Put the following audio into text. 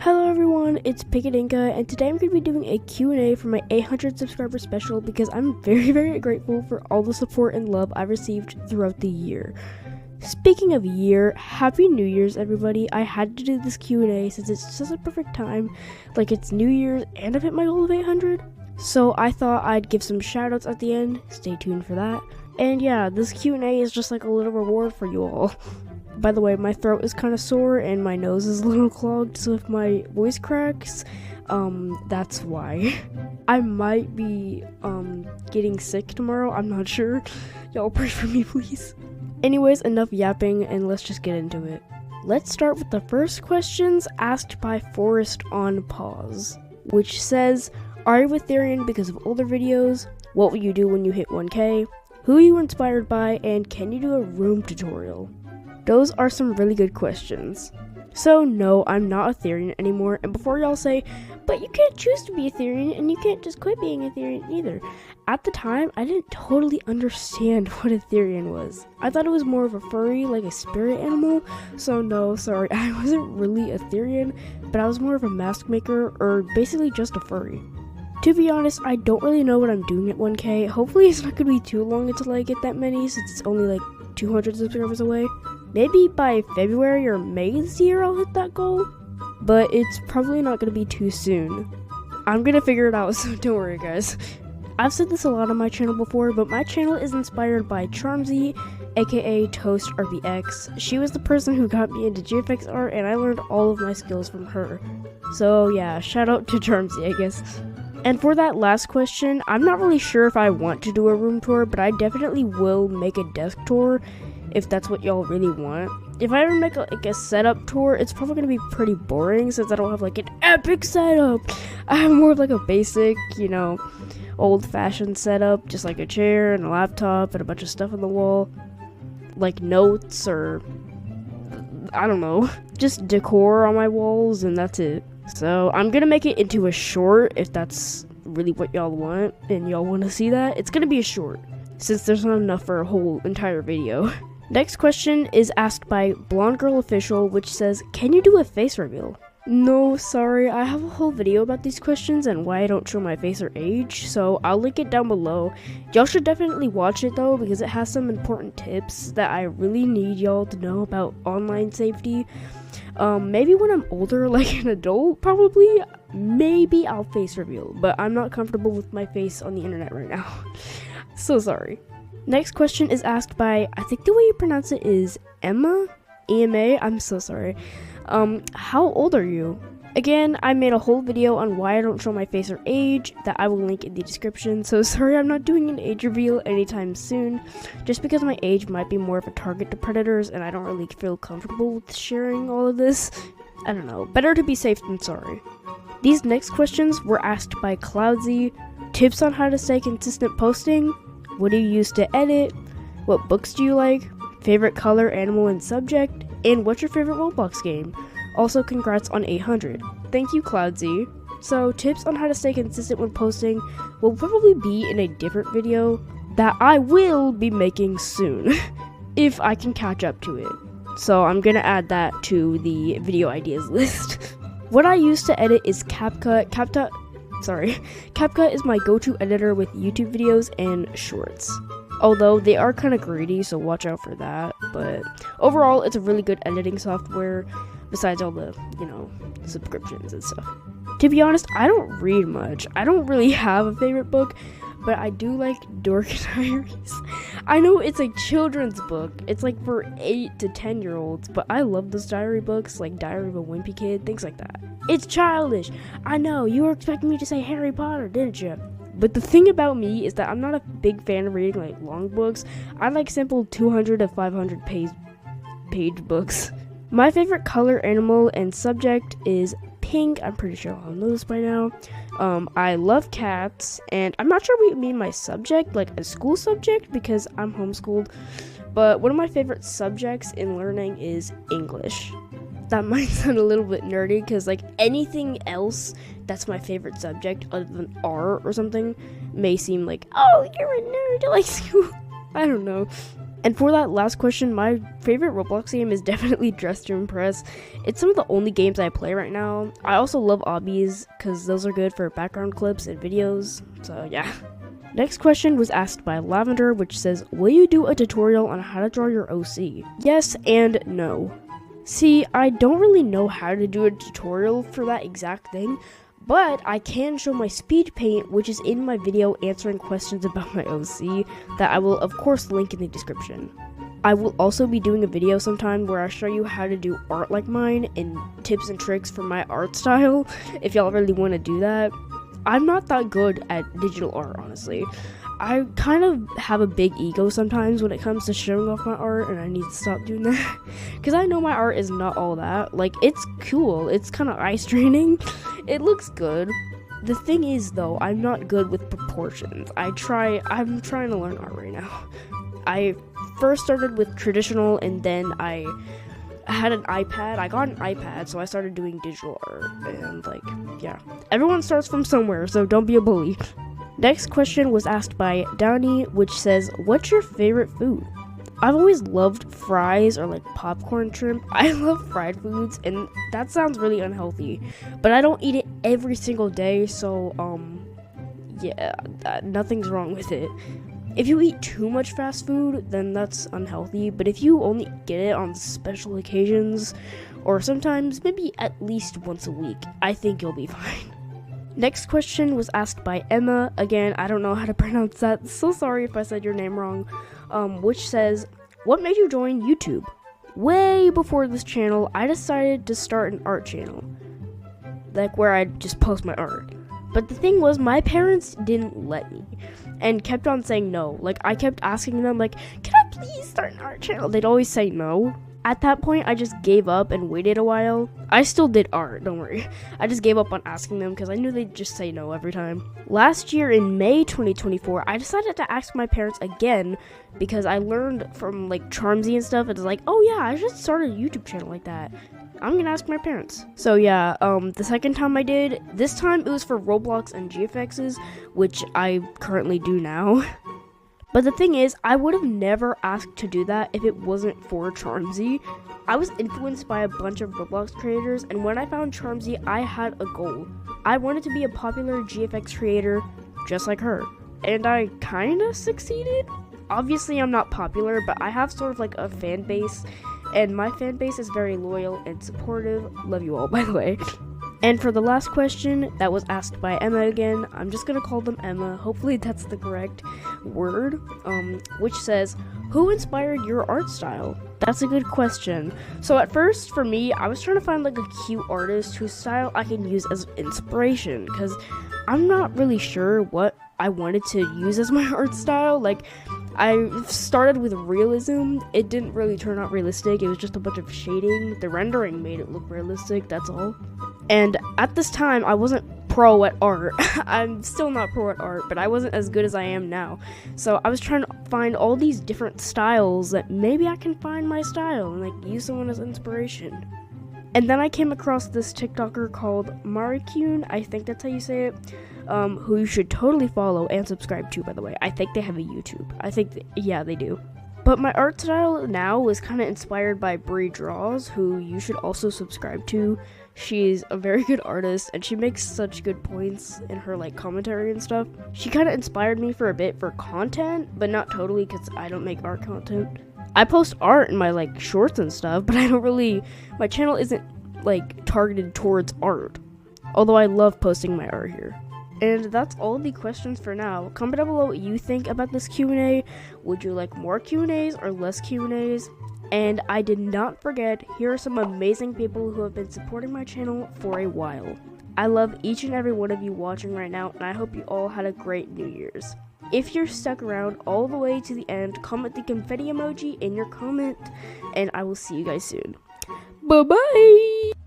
Hello everyone, it's Pinkadinka, and today I'm going to be doing a Q&A for my 800 subscriber special because I'm very grateful for all the support and love I've received throughout the year. Speaking of year, Happy New Year's everybody. I had to do this Q&A since it's just a perfect time, like it's New Year's and I've hit my goal of 800. So I thought I'd give some shoutouts at the end, stay tuned for that. And yeah, this Q&A is just like a little reward for you all. By the way, my throat is kind of sore and my nose is a little clogged, so if my voice cracks, that's why. I might be, getting sick tomorrow, I'm not sure. Y'all pray for me, please. Anyways, enough yapping and let's just get into it. Let's start with the first questions asked by Forest on Pause, which says, are you Ethereum because of older videos? What will you do when you hit 1K? Who are you inspired by? And can you do a room tutorial? Those are some really good questions. So no, I'm not Ethereum anymore, and before y'all say, but you can't choose to be Ethereum and you can't just quit being Ethereum either. At the time, I didn't totally understand what Ethereum was. I thought it was more of a furry, like a spirit animal, so no, sorry, I wasn't really Ethereum, but I was more of a mask maker, or basically just a furry. To be honest, I don't really know what I'm doing at 1K. Hopefully it's not gonna be too long until I get that many, since it's only like 200 subscribers away. Maybe by February or May this year I'll hit that goal, but it's probably not going to be too soon. I'm going to figure it out, so don't worry guys. I've said this a lot on my channel before, but my channel is inspired by Charmzy, aka Toast RBX. She was the person who got me into GFX art, and I learned all of my skills from her. So yeah, shout out to Charmzy, I guess. And for that last question, I'm not really sure if I want to do a room tour, but I definitely will make a desk tour if that's what y'all really want. If I ever make a setup tour, it's probably gonna be pretty boring since I don't have like an epic setup. I have more of like a basic, old-fashioned setup, just like a chair and a laptop and a bunch of stuff on the wall, like notes or I don't know, just decor on my walls, and that's it. So I'm gonna make it into a short if that's really what y'all want and y'all want to see that. It's gonna be a short since there's not enough for a whole entire video. Next question is asked by Blonde Girl Official, which says, can you do a face reveal? No, sorry, I have a whole video about these questions and why I don't show my face or age, so I'll link it down below. Y'all should definitely watch it though, because it has some important tips that I really need y'all to know about online safety. Maybe when I'm older, like an adult, probably, maybe I'll face reveal, but I'm not comfortable with my face on the internet right now. So sorry. Next question is asked by, I think the way you pronounce it is Emma? EMA? I'm so sorry. How old are you? Again, I made a whole video on why I don't show my face or age that I will link in the description, so sorry I'm not doing an age reveal anytime soon, just because my age might be more of a target to predators and I don't really feel comfortable with sharing all of this. I don't know, better to be safe than sorry. These next questions were asked by Cloudsy. Tips on how to stay consistent posting? What do you use to edit? What books do you like? Favorite color, animal, and subject? And what's your favorite Roblox game? Also, congrats on 800. Thank you, Cloudsy. So, tips on how to stay consistent when posting will probably be in a different video that I will be making soon, if I can catch up to it. So, I'm gonna add that to the video ideas list. What I use to edit is CapCut. CapCut is my go-to editor with YouTube videos and shorts. Although they are kind of greedy, so watch out for that. But overall, it's a really good editing software, besides all the, subscriptions and stuff. To be honest, I don't read much. I don't really have a favorite book, but I do like Dork Diaries. I know it's a children's book. It's like for 8 to 10-year-olds, but I love those diary books, like Diary of a Wimpy Kid, things like that. It's childish. I know, you were expecting me to say Harry Potter, didn't you? But the thing about me is that I'm not a big fan of reading like long books. I like simple 200 to 500 page books. My favorite color, animal, and subject is pink. I'm pretty sure I'll know this by now. I love cats, and I'm not sure what you mean my subject, like a school subject, because I'm homeschooled. But one of my favorite subjects in learning is English. That might sound a little bit nerdy, because like anything else that's my favorite subject other than art or something may seem like, oh, you're a nerd, like school. I don't know. And for that last question, my favorite Roblox game is definitely Dress to Impress. It's some of the only games I play right now. I also love obbies because those are good for background clips and videos. So yeah. Next question was asked by Lavender, which says, will you do a tutorial on how to draw your OC? Yes and no. See, I don't really know how to do a tutorial for that exact thing, but I can show my speed paint, which is in my video answering questions about my OC that I will of course link in the description. I will also be doing a video sometime where I show you how to do art like mine and tips and tricks for my art style if y'all really want to do that. I'm not that good at digital art, honestly. I kind of have a big ego sometimes when it comes to showing off my art, and I need to stop doing that because I know my art is not all that. Like, it's cool, it's kind of eye straining, it looks good. The thing is though, I'm not good with proportions. I'm trying to learn art right now. I first started with traditional, and then I had an iPad. I got an iPad, so I started doing digital art, and like, yeah. Everyone starts from somewhere, so don't be a bully. Next question was asked by Downey, which says, what's your favorite food? I've always loved fries or like popcorn shrimp. I love fried foods, and that sounds really unhealthy, but I don't eat it every single day, so yeah, nothing's wrong with it. If you eat too much fast food, then that's unhealthy, but if you only get it on special occasions, or sometimes maybe at least once a week, I think you'll be fine. Next question was asked by Emma. Again, I don't know how to pronounce that, so sorry if I said your name wrong. Which says, what made you join YouTube? Way before this channel, I decided to start an art channel, like where I'd just post my art. But the thing was, my parents didn't let me and kept on saying no. Like, I kept asking them, like, can I please start an art channel? They'd always say no. At that point, I just gave up and waited a while. I still did art, don't worry. I just gave up on asking them because I knew they'd just say no every time. Last year in May 2024, I decided to ask my parents again because I learned from like Charmsy and stuff. It's like, oh yeah, I should start a YouTube channel like that. I'm gonna ask my parents. So yeah, the second time I did, this time it was for Roblox and GFXs, which I currently do now. But the thing is, I would have never asked to do that if it wasn't for Charmsy. I was influenced by a bunch of Roblox creators, and when I found Charmsy, I had a goal. I wanted to be a popular GFX creator just like her, and I kinda succeeded. Obviously, I'm not popular, but I have sort of like a fan base, and my fan base is very loyal and supportive. Love you all, by the way. And for the last question that was asked by Emma again, I'm just gonna call them Emma, hopefully that's the correct word, which says, who inspired your art style? That's a good question. So at first, for me, I was trying to find like a cute artist whose style I can use as inspiration, because I'm not really sure what I wanted to use as my art style. Like, I started with realism. It didn't really turn out realistic. It was just a bunch of shading. The rendering made it look realistic, that's all. And at this time, I wasn't pro at art. I'm still not pro at art, but I wasn't as good as I am now. So I was trying to find all these different styles that maybe I can find my style and like use someone as inspiration. And then I came across this TikToker called Marikune, I think that's how you say it, who you should totally follow and subscribe to, by the way. I think they have a YouTube. Yeah, they do. But my art style now was kind of inspired by Bree Draws, who you should also subscribe to. She's a very good artist, and she makes such good points in her like commentary and stuff. She kind of inspired me for a bit for content, but not totally because I don't make art content. I post art in my like shorts and stuff, but my channel isn't like targeted towards art. Although I love posting my art here. And that's all the questions for now. Comment down below what you think about this Q&A. Would you like more Q&As or less Q&As? And I did not forget, here are some amazing people who have been supporting my channel for a while. I love each and every one of you watching right now, and I hope you all had a great New Year's. If you're stuck around all the way to the end, comment the confetti emoji in your comment, and I will see you guys soon. Bye-bye!